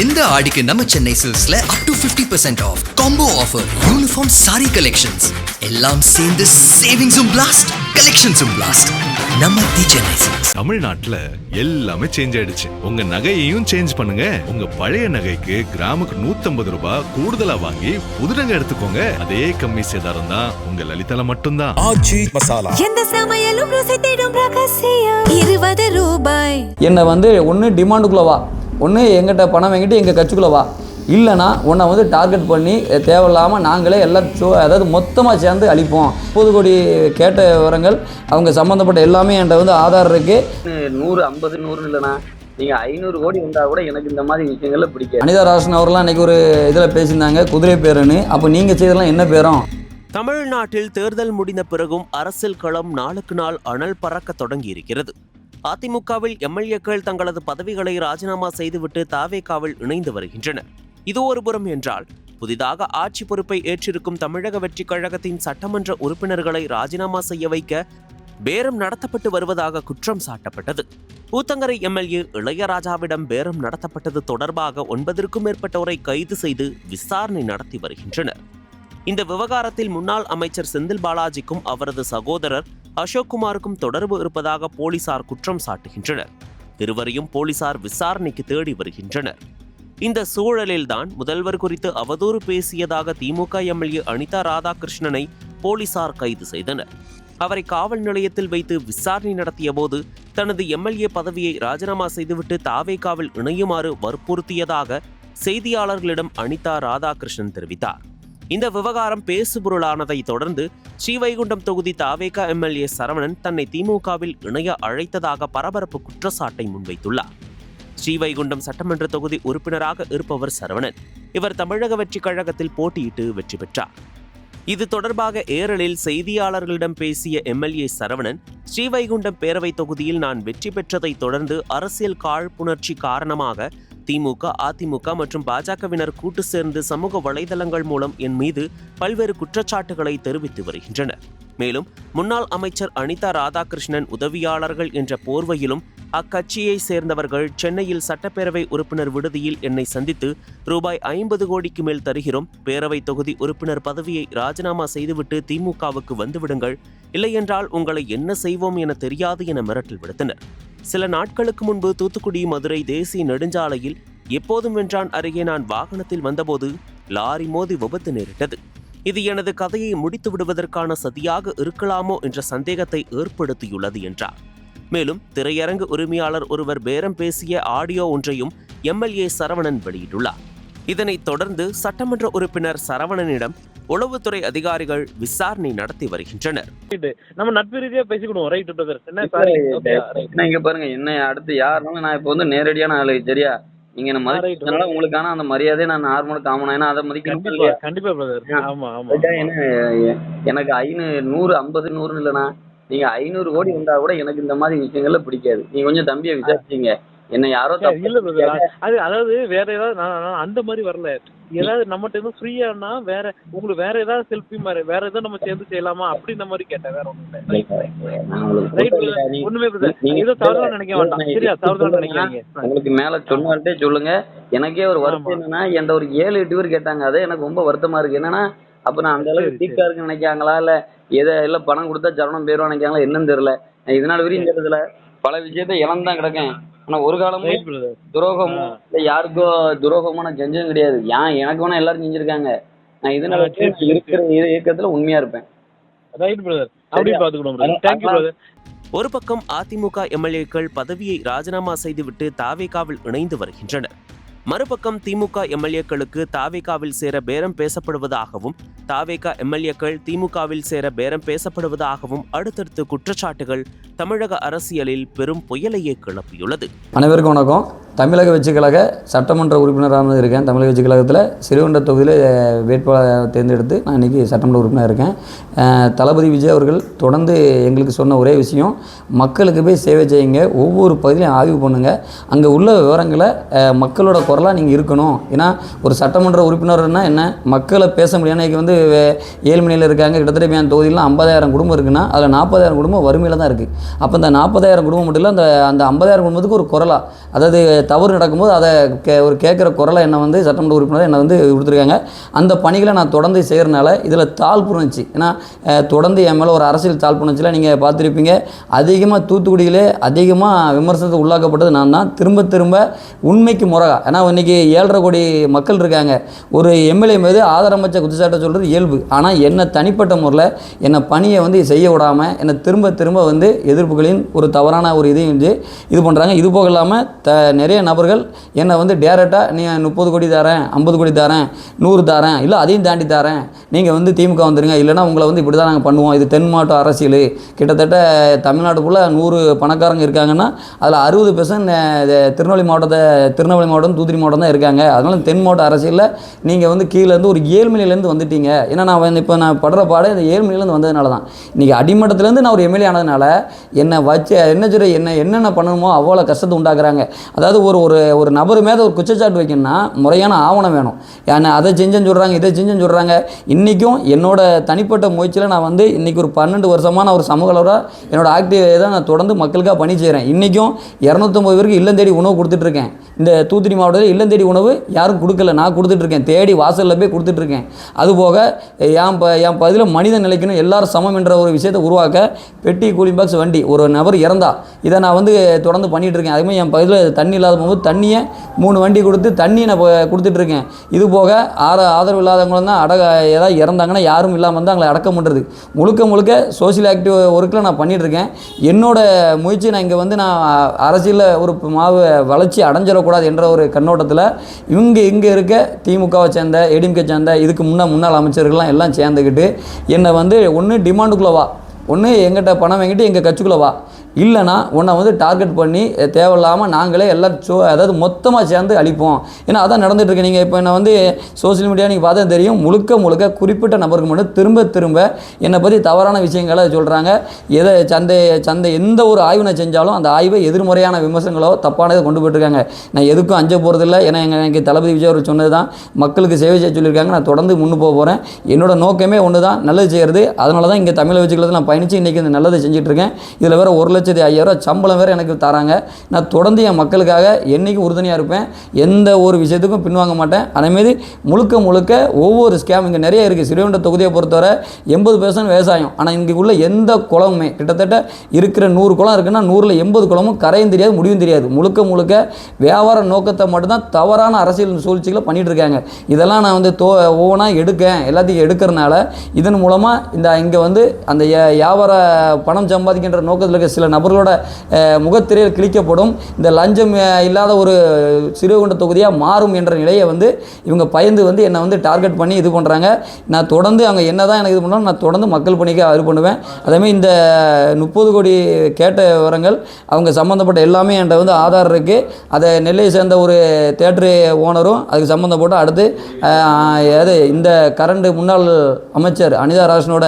இந்த ஆடிக்கு நம்ம சென்னை சில்க்ஸ்ல up to 50% off combo offer, uniform sari collections எல்லாம் சேர்ந்து சேவிங்ஸும் பிளாஸ்ட், கலெக்ஷன்ஸும் பிளாஸ்ட். நம்ம தி சென்னை சில்க்ஸ். தமிழ்நாட்டுல எல்லாமே சேஞ்ச் ஆயிடுச்சு. உங்க நகையையும் சேஞ்ச் பண்ணுங்க. உங்க பழைய நகைக்கு கிராமுக்கு 150 ரூபாய் கூடுதலா வாங்கி புது நகை எடுத்துக்கோங்க. அதே கம்மி சேதாரம் தான் உங்க லலிதால மட்டும்தான். ஆச்சி மசாலா. எந்த சமையலும் ருசி தேடும் ரகசியம் 20 ரூபாய். என்னை ஒன்று டிமாண்டுக்குள்ளே வா, ஒன்று எங்கிட்ட பணம் வாங்கிட்டு எங்கள் கட்சிக்குள்ளே வா, இல்லைனா உன்னை டார்கெட் பண்ணி தேவையில்லாமல் நாங்களே எல்லாம் அதாவது மொத்தமாக சேர்ந்து அழிப்போம். 30 கோடி கேட்ட விவரங்கள் அவங்க சம்மந்தப்பட்ட எல்லாமே என்கிட்ட ஆதார் இருக்குது. 100, 50, 100 இல்லைண்ணா, நீங்கள் 500 கோடி வந்தால் கூட எனக்கு இந்த மாதிரி விஷயங்கள்ல பிடிக்காது. அனிதா ராசன் அவர்லாம் இன்றைக்கி ஒரு இதில் பேசியிருந்தாங்க, குதிரை பேருன்னு. அப்போ நீங்கள் செய்தெல்லாம் என்ன பேரும்? தமிழ்நாட்டில் தேர்தல் முடிந்த பிறகும் அரசியல் களம் நாளுக்கு நாள் அனல் பறக்க தொடங்கி இருக்கிறது. அதிமுகவில் எம்எல்ஏக்கள் தங்களது பதவிகளை ராஜினாமா செய்துவிட்டு தாவேகாவில் இணைந்து வருகின்றனர். இது ஒருபுறம் என்றால், புதிதாக ஆட்சி பொறுப்பை ஏற்றிருக்கும் தமிழக வெற்றி கழகத்தின் சட்டமன்ற உறுப்பினர்களை ராஜினாமா செய்ய வைக்க பேரம் நடத்தப்பட்டு வருவதாக குற்றம் சாட்டப்பட்டது. ஊத்தங்கரை எம்எல்ஏ இளையராஜாவிடம் பேரம் நடத்தப்பட்டது தொடர்பாக 9க்கும் மேற்பட்டோரை கைது செய்து விசாரணை நடத்தி வருகின்றனர். இந்த விவகாரத்தில் முன்னாள் அமைச்சர் செந்தில் பாலாஜிக்கும் அவரது சகோதரர் அசோக்குமாருக்கும் தொடர்பு இருப்பதாக போலீசார் குற்றம் சாட்டுகின்றனர். இருவரையும் போலீசார் விசாரணைக்கு தேடி வருகின்றனர். இந்த சூழலில்தான் முதல்வர் குறித்து அவதூறு பேசியதாக திமுக எம்எல்ஏ அனிதா ராதாகிருஷ்ணனை போலீசார் கைது செய்தனர். அவரை காவல் நிலையத்தில் வைத்து விசாரணை நடத்திய போது தனது எம்எல்ஏ பதவியை ராஜினாமா செய்துவிட்டு தாவேகாவில் இணையுமாறு வற்புறுத்தியதாக செய்தியாளர்களிடம் அனிதா ராதாகிருஷ்ணன் தெரிவித்தார். இந்த விவகாரம் பேசுபொருளானதை தொடர்ந்து ஸ்ரீவைகுண்டம் தொகுதி தாவேகா எம்எல்ஏ சரவணன் தன்னை திமுகவில் இணைய அழைத்ததாக பரபரப்பு குற்றச்சாட்டை முன்வைத்துள்ளார். ஸ்ரீவைகுண்டம் சட்டமன்ற தொகுதி உறுப்பினராக இருப்பவர் சரவணன். இவர் தமிழக வெற்றி கழகத்தில் போட்டியிட்டு வெற்றி பெற்றார். இது தொடர்பாக ஏரலில் செய்தியாளர்களிடம் பேசிய எம்எல்ஏ சரவணன், ஸ்ரீவைகுண்டம் பேரவை தொகுதியில் நான் வெற்றி பெற்றதை தொடர்ந்து அரசியல் காழ்ப்புணர்ச்சி காரணமாக திமுக, அதிமுக மற்றும் பாஜகவினர் கூட்டு சேர்ந்து சமூக வலைதளங்கள் மூலம் என் மீது பல்வேறு குற்றச்சாட்டுகளை தெரிவித்து வருகின்றனர். மேலும் முன்னாள் அமைச்சர் அனிதா ராதாகிருஷ்ணன் உதவியாளர்கள் என்ற போர்வையிலும் அக்கட்சியை சேர்ந்தவர்கள் சென்னையில் சட்டப்பேரவை உறுப்பினர் விடுதியில் என்னை சந்தித்து ரூபாய் 50 கோடிக்கு மேல் தருகிறோம், பேரவை தொகுதி உறுப்பினர் பதவியை ராஜினாமா செய்துவிட்டு திமுகவுக்கு வந்துவிடுங்கள், இல்லையென்றால் உங்களை என்ன செய்வோம் என தெரியாது என மிரட்டல் விடுத்தனர். சில நாட்களுக்கு முன்பு தூத்துக்குடி மதுரை தேசிய நெடுஞ்சாலையில் எப்போதும் வென்றான் அருகே நான் வாகனத்தில் வந்தபோது லாரி மோதி விபத்து நேரிட்டது. இது எனது கதையை முடித்து விடுவதற்கான சதியாக இருக்கலாமோ என்ற சந்தேகத்தை ஏற்படுத்தியுள்ளது என்றார். மேலும் திரையரங்கு உரிமையாளர் ஒருவர் பேரம் பேசிய ஆடியோ ஒன்றையும் எம்எல்ஏ சரவணன் வெளியிட்டுள்ளார். இதனைத் தொடர்ந்து சட்டமன்ற உறுப்பினர் சரவணனிடம் உளவுத்துறை அதிகாரிகள் விசாரணை நடத்தி வருகின்றனர். நம்ம நட்பு ரீதியா பேசிக்கிடுவோம். Right brother. என்ன இங்க பாருங்க, என்ன அடுத்து யாருனாலும் நான் இப்போ நேரடியான ஆளு, சரியா? நீங்க என்ன மதிக்கிறதுனால உங்களுக்கான அந்த மரியாதையை நான் நார்மலா காமனா, ஏன்னா அதை மதிக்கணும். கண்டிப்பா பிரதர். ஆமா ஆமா. எனக்கு 100, 50, 100 இல்லைண்ணா, நீங்க 500 கோடி வந்தா கூட எனக்கு இந்த மாதிரி விஷயங்கள்ல பிடிக்காது. நீங்க கொஞ்சம் தம்பியை விசாரிச்சீங்க, என்ன யாரோ இல்ல பிரதர். அது அதாவது வேற ஏதாவது நான் அந்த மாதிரி வரல. ஏதாவது நம்மகிட்ட இருந்து ஃப்ரீயானா வேற உங்களுக்கு வேற ஏதாவது செல்ஃபி மாதிரி வேற ஏதாவது நம்ம சேர்ந்து செய்யலாமா அப்படி இந்த மாதிரி கேட்டேன். வேற ஒண்ணும் இல்லை. ஒண்ணுமே பிரதர். ஏதோ தவறா நினைக்க வேண்டாம். சரியா? தவறா நினைக்காதீங்க. உங்களுக்கு மேல சொன்னே சொல்லுங்க. எனக்கே ஒரு வருத்தம் என்னன்னா, என்கிட்ட ஒரு 7-8 பேர் கேட்டாங்க. அதே எனக்கு ரொம்ப வருத்தமா இருக்கு. என்னன்னா, அப்ப நான் அந்த அளவுக்கு டீக்கா இருக்குன்னு நினைக்காங்களா, இல்ல இல்ல பணம் கொடுத்தா சரணம் பேரும் நினைக்காங்களா என்னன்னு தெரியல. நான் இதனால வரையும் தெரியல, பல விஷயத்த இழந்தான் கிடக்கேன். ஆனா ஒரு காலமும் துரோகமோ இல்ல யாருக்கோ துரோகமோ நான் செஞ்சதும் கிடையாது. எனக்கு வேணா எல்லாரும் செஞ்சிருக்காங்க. நான் இதனால இருக்கிற இயக்கத்துல உண்மையா இருப்பேன். ஒரு பக்கம் அதிமுக எம்எல்ஏக்கள் பதவியை ராஜினாமா செய்துவிட்டு தாவேகாவில் இணைந்து வருகின்றனர். மறுபக்கம் திமுக எம்எல்ஏக்களுக்கு தாவேகாவில் சேர பேரம் பேசப்படுவதாகவும் தாவேகா எம்எல்ஏக்கள் திமுகவில் சேர பேரம் பேசப்படுவதாகவும் அடுத்தடுத்து குற்றச்சாட்டுகள் தமிழக அரசியலில் பெரும் புயலையே கிளப்பியுள்ளது. அனைவருக்கும் வணக்கம். தமிழக வெற்றி கழக சட்டமன்ற உறுப்பினராக இருக்கேன். தமிழக வெற்றி கழகத்தில் ஸ்ரீவைகுண்டம் தொகுதியில் வேட்பாளர் தேர்ந்தெடுத்து நான் இன்றைக்கி சட்டமன்ற உறுப்பினர் இருக்கேன். தளபதி விஜய் அவர்கள் தொடர்ந்து எங்களுக்கு சொன்ன ஒரே விஷயம், மக்களுக்கு போய் சேவை செய்யுங்க, ஒவ்வொரு பகுதியிலையும் ஆய்வு பண்ணுங்கள், அங்கே உள்ள விவரங்களை மக்களோட குரலாக நீங்கள் இருக்கணும். ஏன்னா ஒரு சட்டமன்ற உறுப்பினர்னா என்ன, மக்களை பேச முடியும். இன்றைக்கி வந்து ஏழ்மனையில் இருக்காங்க, கிட்டத்தட்ட என் தொகுதியில் 50,000 குடும்பம் இருக்குன்னா அதில் 40,000 குடும்பம் வறுமையில் தான் இருக்குது. அப்போ இந்த 40,000 குடும்பம் மட்டும் இல்லை, அந்த 50,000 குடும்பத்துக்கு ஒரு குரலாக, அதாவது தவறு நடக்கும்போது அதை ஒரு கேட்குற குரலை என்னை வந்து சட்டமன்ற உறுப்பினர் என்னை வந்து கொடுத்துருக்காங்க. அந்த பணிகளை நான் தொடர்ந்து செய்கிறனால இதில் தாழ்ப்புணர்ச்சி, ஏன்னா தொடர்ந்து என் மேலே ஒரு அரசியல் தாழ்ப்புணர்ச்சியில் நீங்கள் பார்த்துருப்பீங்க. அதிகமாக தூத்துக்குடியிலே அதிகமாக விமர்சனத்தை உள்ளாக்கப்பட்டது நான் தான். திரும்ப திரும்ப உண்மைக்கு முறகா, ஏன்னா இன்றைக்கி 7.5 கோடி மக்கள் இருக்காங்க. ஒரு எம்எல்ஏ மீது ஆதாரமற்ற குற்றச்சாட்டை சொல்கிறது இயல்பு. ஆனால் என்னை தனிப்பட்ட முறையில் என்னை பணியை வந்து செய்ய விடாமல் என்னை திரும்ப திரும்ப வந்து எதிர்ப்புகளின் ஒரு தவறான ஒரு இதையும் இது பண்ணுறாங்க. இது போக இல்லாமல் நிறைய நபர்கள் என்னை வந்து டேரெக்டாக நீ 30 கோடி தரேன், 50 கோடி தரேன், 100 தரேன், இல்லை அதையும் தாண்டி தரேன், நீங்கள் வந்து திமுக வந்துடுங்க, இல்லைனா உங்களை வந்து இப்படி தான் நாங்கள் பண்ணுவோம், இது தென் மாவட்ட அரசியல், கிட்டத்தட்ட தமிழ்நாட்டுக்குள்ளே 100 பணக்காரங்க இருக்காங்கன்னா அதில் 60% திருநெல்வேலி மாவட்டம் தூத்துக்குடி மாவட்டம் தான் இருக்காங்க. அதனால் தென் மாவட்ட அரசியலில் நீங்கள் வந்து கீழேருந்து ஒரு ஏழ்மலையிலேருந்து வந்துட்டீங்க. ஏன்னா நான் இப்போ நான் படுற பாடு இந்த ஏழ்மலையிலேருந்து வந்ததுனால தான். இன்றைக்கி அடிமட்டத்துலேருந்து நான் ஒரு எம்எல்ஏ ஆனதுனால என்னை வச்சு என்னென்ன பண்ணணுமோ அவ்வளோ கஷ்டத்தை உண்டாக்குறாங்க. அதாவது ஒரு நபர் மேலே ஒரு குற்றச்சாட்டு வைக்கணும்னா முறையான ஆவணம் வேணும். ஏன்னா அதை செஞ்சேன்னு சொல்கிறாங்க, இதை செஞ்சேன்னு சொல்கிறாங்க. இன்றைக்கும் என்னோட தனிப்பட்ட முயற்சியில் நான் வந்து இன்றைக்கி ஒரு 12 வருஷமாக நான் ஒரு சமூகலவராக என்னோட ஆக்டிவிட்டியை தான் நான் தொடர்ந்து மக்களுக்காக பணி செய்கிறேன். இன்றைக்கும் 250 பேருக்கு இல்லம் தேடி உணவு கொடுத்துட்ருக்கேன். இந்த தூத்துக்குடி மாவட்டத்தில் இல்லம் தேடி உணவு யாரும் கொடுக்கல, நான் கொடுத்துட்ருக்கேன். தேடி வாசலில் போய் கொடுத்துட்ருக்கேன். அதுபோக என் பதில் மனிதன் நிலைக்கணும், எல்லாரும் சமம் என்ற ஒரு விஷயத்தை உருவாக்க பெட்டி கூலிங் பாக்ஸ் வண்டி, ஒரு நபர் இறந்தா இதை நான் வந்து தொடர்ந்து பண்ணிகிட்ருக்கேன். அதுமாதிரி என் பதில் தண்ணி இல்லாத போது தண்ணியை 3 வண்டி கொடுத்து தண்ணியை நான் கொடுத்துட்ருக்கேன். இது போக ஆதரவு இல்லாதவங்களும் தான் ஏதாவது இறந்தாங்கன்னா யாரும் இல்லாமல் வந்து அவங்களை அடக்கம் பண்ணுறது, முழுக்க சோசியல் ஆக்டிவ் ஒர்க்கில் நான் பண்ணிகிட்ருக்கேன். என்னோட முயற்சி நான் இங்கே வந்து நான் அரசியலில் ஒரு வளர்ச்சி அடைஞ்சிடக்கூடாது என்ற ஒரு கண்ணோட்டத்தில் இங்கே இருக்க திமுகவை சேர்ந்த ஏடிஎம்கே சேர்ந்த இதுக்கு முன்னாள் அமைச்சர்கள்லாம் எல்லாம் சேர்ந்துக்கிட்டு என்னை வந்து ஒன்று டிமாண்டுக்குள்ளே வா, ஒன்று எங்கிட்ட பணம் வாங்கிட்டு எங்கள் கட்சிக்குள்ளே வா, இல்லைனா உன்னை வந்து டார்கெட் பண்ணி தேவையில்லாமல் நாங்களே எல்லாம் அதாவது மொத்தமாக சேர்ந்து அழிப்போம். ஏன்னா அதான் நடந்துகிட்ருக்கு. நீங்கள் இப்போ என்னை வந்து சோசியல் மீடியா நீங்கள் பார்த்தா தெரியும், முழுக்க குறிப்பிட்ட நபருக்கு மட்டும் திரும்ப என்னை பற்றி தவறான விஷயங்களை சொல்கிறாங்க. எதை சந்தை எந்த ஒரு ஆய்வு நான் செஞ்சாலும் அந்த ஆய்வை எதிர்மறையான விமர்சனங்களோ தப்பானதை கொண்டு போயிட்டுருக்காங்க. நான் எதுக்கும் அஞ்ச போகிறதில்ல. ஏன்னா எனக்கு தளபதி விஜய் அவர் சொன்னது தான், மக்களுக்கு சேவை செய்ய சொல்லியிருக்காங்க. நான் தொடர்ந்து முன்னு போகிறேன். என்னோட நோக்கமே ஒன்று தான், நல்லது செய்கிறது. அதனால தான் இங்கே தமிழை வச்சுக்கிறது நான் பயணித்து இன்றைக்கி இந்த நல்லதை செஞ்சிட்ருக்கேன். இதில் வேறு 1,05,000 சம்பளம் வேறு எனக்கு தராங்க. நான் தொடர்ந்து என் மக்களுக்காக என்றைக்கும் உறுதுணையாக இருப்பேன். எந்த ஒரு விஷயத்துக்கும் பின்வாங்க மாட்டேன். அதேமாரி முழுக்க ஒவ்வொரு ஸ்கேம் இங்கே நிறைய இருக்குது. சிறுவண்ட தொகுதியை பொறுத்தவரை 80% விவசாயம். ஆனால் இங்கே உள்ள எந்த குளமுமே கிட்டத்தட்ட இருக்கிற 100 குளம் இருக்குன்னா 100ல் 80 குளமும் கரையும் தெரியாது, முடிவும் தெரியாது. முழுக்க வியாபார நோக்கத்தை மட்டும்தான் தவறான அரசியல் சூழ்ச்சிகளை பண்ணிகிட்டு இருக்காங்க. இதெல்லாம் நான் வந்து ஒவ்வொன்றா எல்லாத்தையும் எடுக்கிறனால இதன் மூலமாக இங்கே வந்து அந்த வியாபார பணம் சம்பாதிக்கின்ற நோக்கத்தில் இருக்க சில நபர்களோட முகத்திரையில் கிழிக்கப்படும். இந்த லஞ்சம் இல்லாத ஒரு சிறுகுண்ட தொகுதியாக மாறும் என்ற நிலையை வந்து இவங்க பயந்து வந்து என்னை வந்து டார்கெட் பண்ணி இது பண்ணுறாங்க. நான் தொடர்ந்து அவங்க என்ன தான் எனக்கு இது பண்ணாலும் நான் தொடர்ந்து மக்கள் பணிக்கு இது பண்ணுவேன். அதேமாதிரி இந்த 30 கோடி கேட்ட விவரங்கள் அவங்க சம்மந்தப்பட்ட எல்லாமே என்கிட்ட வந்து ஆதார் இருக்குது. அதை நெல்லையை சேர்ந்த ஒரு தேட்டரு ஓனரும் அதுக்கு சம்மந்தப்பட்ட அடுத்து இந்த கரண்ட் முன்னாள் அமைச்சர் அனிதா ராஜனோட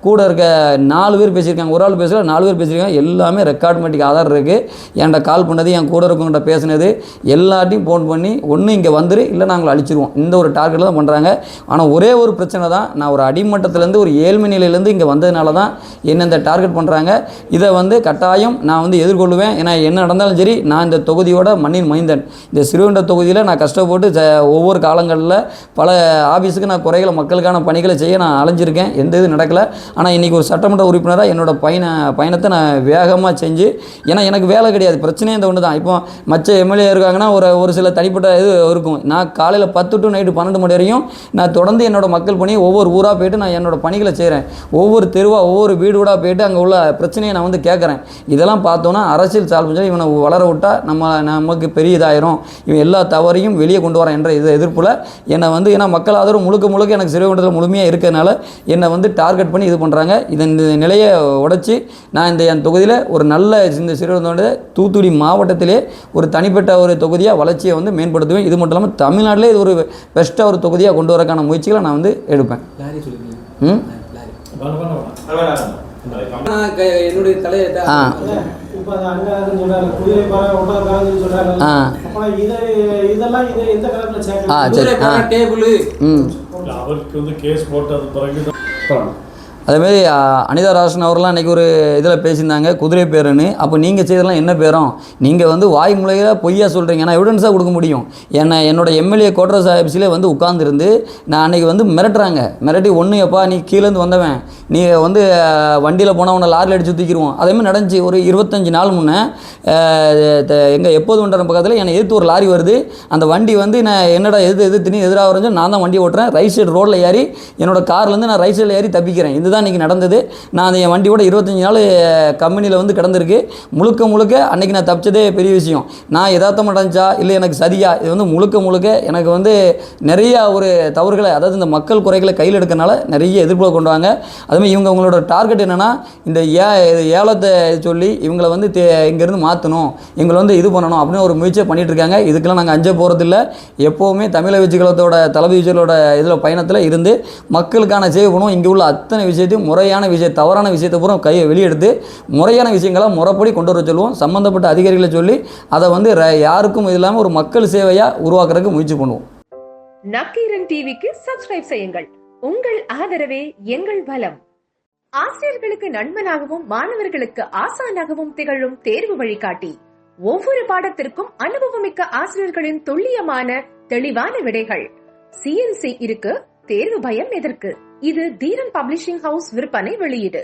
கூட இருக்க 4 பேர் பேசியிருக்காங்க. ஒரு ஆள் பேசல, 4 பேர் பேசியிருக்காங்க. எல்லாமே ரெக்கார்ட்மெட்டிக் ஆதார் இருக்குது. என்கிட்ட கால் பண்ணது, என் கூட இருக்கவங்கிட்ட பேசினது எல்லாத்தையும் ஃபோன் பண்ணி ஒன்று இங்கே வந்துரு, இல்லை நாங்கள் அழிச்சிருவோம், இந்த ஒரு டார்கெட்டில் தான் பண்ணுறாங்க. ஆனால் ஒரே ஒரு பிரச்சனை தான், நான் ஒரு அடிமட்டத்திலேருந்து ஒரு ஏழ்மை நிலையிலேருந்து இங்கே வந்ததுனால தான் என்ன இந்த டார்கெட் பண்ணுறாங்க. இதை வந்து கட்டாயம் நான் வந்து எதிர்கொள்வேன். ஏன்னா என்ன நடந்தாலும் சரி, நான் இந்த தொகுதியோட மண்ணின் மைந்தன். இந்த சிறுவண்ட தொகுதியில் நான் கஷ்டப்பட்டு ஒவ்வொரு காலங்களில் பல ஆஃபீஸுக்கு நான் குறைகளை மக்களுக்கான பணிகளை செய்ய நான் அலைஞ்சிருக்கேன். எந்த இது நடக்கலை. ஆனால் இன்றைக்கி ஒரு சட்டமன்ற உறுப்பினராக என்னோட பயணத்தை நான் வேகமாக செஞ்சு, ஏன்னா எனக்கு வேலை கிடையாது, பிரச்சனையே இந்த ஒன்று தான். இப்போ மற்ற எம்எல்ஏ இருக்காங்கன்னா ஒரு சில தனிப்பட்ட இது இருக்கும். நான் காலையில் 10 to நைட்டு 12 மணி வரையும் நான் தொடர்ந்து என்னோட மக்கள் பணியை ஒவ்வொரு ஊராக போய்ட்டு நான் என்னோட பணிகளை செய்கிறேன். ஒவ்வொரு தெருவாக ஒவ்வொரு வீடாக போய்ட்டு அங்கே உள்ள பிரச்சனையை நான் வந்து கேட்குறேன். இதெல்லாம் பார்த்தோன்னா அரசியல் சால்பு இவனை வளர விட்டால் நமக்கு பெரிய இதாயிரும், இவன் எல்லா தவறையும் வெளியே கொண்டு வரேன் என்ற எதிர்ப்பில் என்னை வந்து, ஏன்னா மக்கள் ஆதரவு முழுக்க எனக்கு சிறுவண்டத்தில் முழுமையாக இருக்கிறதுனால என்னை வந்து டார்கெட் பண்ணி இது பண்ணுறாங்க. இந்த நிலையை உடைச்சி நான் என் தொகுதியில் ஒரு நல்ல இந்த சிறுவண்டோட தூத்துக்குடி மாவட்டத்திலே ஒரு தனிப்பட்ட ஒரு தொகுதியாக வளர்ச்சியை வந்து மேம்படுத்துவேன். இது மட்டும் இல்லாமல் தமிழ்நாட்டிலே இது ஒரு பெஸ்ட்டாக ஒரு தொகுதியாக கொண்டு வரக்கான முயற்சிகளை நான் வந்து எடுப்பேன். என்னுடைய தலையை அதேமாரி அனிதா ராசன் அவர்லாம் இன்றைக்கி ஒரு இதில் பேசியிருந்தாங்க குதிரை பேருன்னு. அப்போ நீங்கள் செய்ததெல்லாம் என்ன பேரும்? நீங்கள் வந்து வாய் முறையில் பொய்யா சொல்கிறீங்க. நான் எவிடன்ஸாக கொடுக்க முடியும். என்னோட எம்எல்ஏ கோட்ரஸ் ஆஃபீஸில் வந்து உட்காந்துருந்து நான் அன்றைக்கி வந்து மிரட்டி ஒன்று எப்பா நீ கீழேருந்து வந்தவன், நீ வந்து வண்டியில் போனால் உன்னை லாரியில் அடித்து தூக்கிடுவோம். அதேமாதிரி நடந்துச்சு. ஒரு 25 நாள் முன்னே எங்கள் எப்போது வண்டரம் பக்கத்தில் என்னை எதிர்த்து ஒரு லாரி வருது. அந்த வண்டி வந்து நான் என்னடா எதிர்த்து எதிராக வரைஞ்சு நான் தான் வண்டி ஓட்டுறேன். ரைட் சைடு ரோட்டில் ஏறி என்னோட கார்லேருந்து நான் ரைட் சைடில் ஏறி தப்பிக்கிறேன். இதுதான் இன்றைக்கி நடந்தது. நான் அந்த என் வண்டியோட 25 நாள் கம்பெனியில் வந்து கிடந்திருக்கு. முழுக்க அன்றைக்கி நான் தப்பிச்சதே பெரிய விஷயம். நான் யதார்த்தமாக நடந்துச்சா இல்லை எனக்கு சதியா, இது வந்து முழுக்க எனக்கு வந்து நிறையா ஒரு தவறுகளை, அதாவது இந்த மக்கள் குறைகளை கையில் எடுக்கிறனால நிறைய எதிர்ப்புகளை கொண்டு வாங்க. அதுமாதிரி இவங்களோட டார்கெட் என்னென்னா இந்த ஏலத்தை சொல்லி இவங்களை வந்து இங்கேருந்து மாற்றணும், இவங்களை வந்து இது பண்ணணும் அப்படின்னு ஒரு முயற்சியை பண்ணிகிட்டு இருக்காங்க. இதுக்கெல்லாம் நாங்கள் அஞ்ச போகிறதில்ல. எப்போவுமே தமிழக விஜயகளத்தோட தளபதி விஜயலோட இதில் பயணத்தில் இருந்து மக்களுக்கான சேவை பண்ணுவோம். இங்கே உள்ள அத்தனை விஷயத்தையும் முறையான விஷயம், தவறான விஷயத்தை பூரா வெளியெடுத்து முறையான விஷயங்களை முறைப்படி கொண்டு வர சொல்லுவோம். சம்பந்தப்பட்ட அதிகாரிகளை சொல்லி அதை வந்து யாருக்கும் இல்லாமல் ஒரு மக்கள் சேவையாக உருவாக்குறதுக்கு முயற்சி பண்ணுவோம். நக்கீரன் டிவிக்கு சப்ஸ்கிரைப் செய்யுங்கள். உங்கள் ஆதரவே எங்கள் பலம். ஆசிரியர்களுக்கு நண்பனாகவும் மாணவர்களுக்கு ஆசானாகவும் திகழும் தேர்வு வழிகாட்டி. ஒவ்வொரு பாடத்திற்கும் அனுபவமிக்க ஆசிரியர்களின் துல்லியமான தெளிவான விடைகள். CNC இருக்கு, தேர்வு பயம் எதற்கு? இது தீரன் பப்ளிஷிங் ஹவுஸ் விற்பனை வெளியீடு.